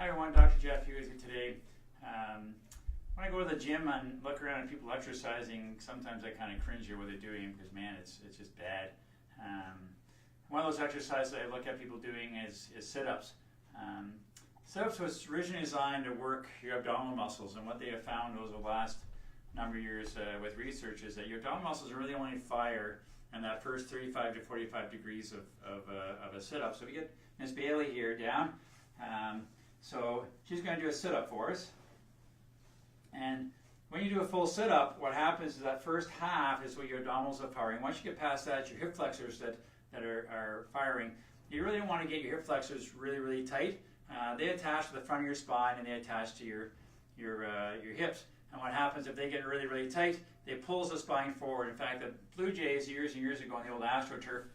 Hi everyone, Dr. Jeff here with you today. When I go to the gym and look around at people exercising, sometimes I kind of cringe at what they're doing because, man, it's just bad. One of those exercises I look at people doing is sit-ups. Sit-ups was originally designed to work your abdominal muscles, and what they have found over the last number of years with research is that your abdominal muscles really only fire in that first 35 to 45 degrees of a sit-up. So we get Miss Bailey here down. So she's going to do a sit-up for us. And when you do a full sit-up, what happens is that first half is what your abdominals are firing. Once you get past that, your hip flexors that are firing, you really want to get your hip flexors really, really tight. They attach to the front of your spine and they attach to your hips. And what happens if they get really, really tight, they pulls the spine forward. In fact, the Blue Jays years and years ago in the old AstroTurf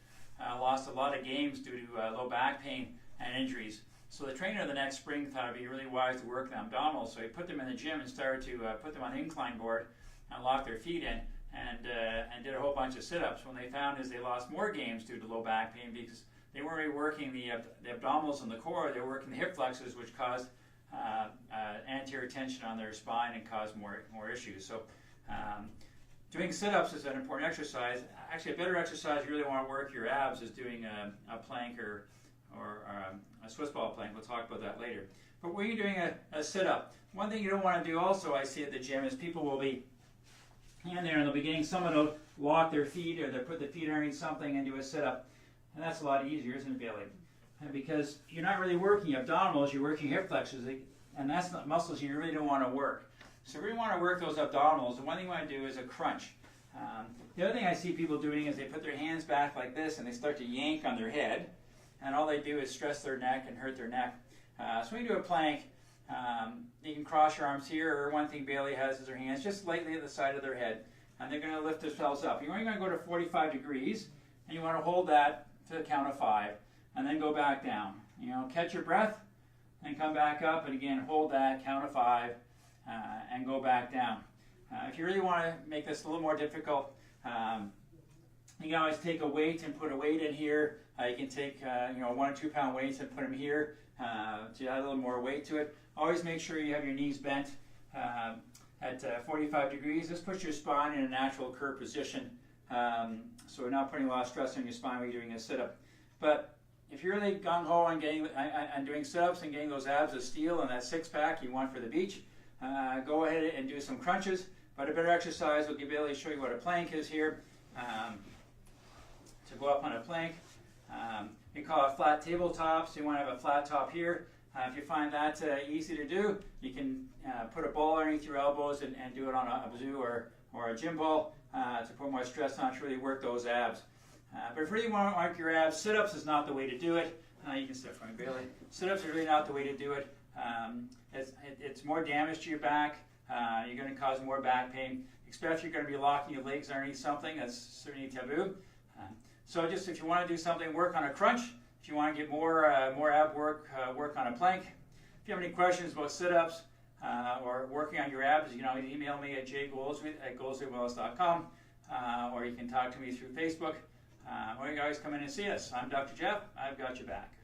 lost a lot of games due to low back pain and injuries. So the trainer the next spring thought it'd be really wise to work the abdominals. So he put them in the gym and started to put them on the incline board and lock their feet in and did a whole bunch of sit-ups. When they found is they lost more games due to low back pain because they weren't really working the abdominals and the core, they were working the hip flexors, which caused anterior tension on their spine and caused more issues. So doing sit-ups is an important exercise. Actually, a better exercise you really want to work your abs is doing a plank or a Swiss ball plank. We'll talk about that later. But when you're doing a sit-up, one thing you don't want to do also, I see at the gym, is people will be in there in the beginning, someone will lock their feet or they'll put the feet underneath something and do a sit-up. And that's a lot easier, isn't it, Bailey? Because you're not really working abdominals, you're working hip flexors, and that's not muscles you really don't want to work. So we really want to work those abdominals, and one thing you want to do is a crunch. The other thing I see people doing is they put their hands back like this and they start to yank on their head, and all they do is stress their neck and hurt their neck. So when you do a plank, you can cross your arms here, or one thing Bailey has is her hands just lightly at the side of their head, and they're going to lift themselves up. You're only going to go to 45 degrees, and you want to hold that to the count of 5, and then go back down. Catch your breath, and come back up, and again, hold that, count of 5, and go back down. If you really want to make this a little more difficult, you can always take a weight and put a weight in here. You can take 1 or 2 pound weights and put them here to add a little more weight to it. Always make sure you have your knees bent at 45 degrees. This puts your spine in a natural curved position, so we're not putting a lot of stress on your spine when you're doing a sit-up. But if you're really gung-ho on doing sit-ups and getting those abs of steel and that six-pack you want for the beach, go ahead and do some crunches. But a better exercise will be able to show you what a plank is here. To go up on a plank, you call it flat tabletop, so you want to have a flat top here. If you find that easy to do, you can put a ball underneath your elbows and do it on a bazoo or a gym ball to put more stress on to really work those abs. But if you really want to work your abs, sit-ups is not the way to do it. You can sit for me, Bailey. Sit-ups are really not the way to do it. It's more damage to your back. You're going to cause more back pain, especially if you're going to be locking your legs underneath something. That's certainly taboo. So just if you want to do something, work on a crunch. If you want to get more ab work, work on a plank. If you have any questions about sit-ups or working on your abs, you can always email me at jgoldsworth@goldsworthwellness.com, or you can talk to me through Facebook, or you can always come in and see us. I'm Dr. Jeff. I've got your back.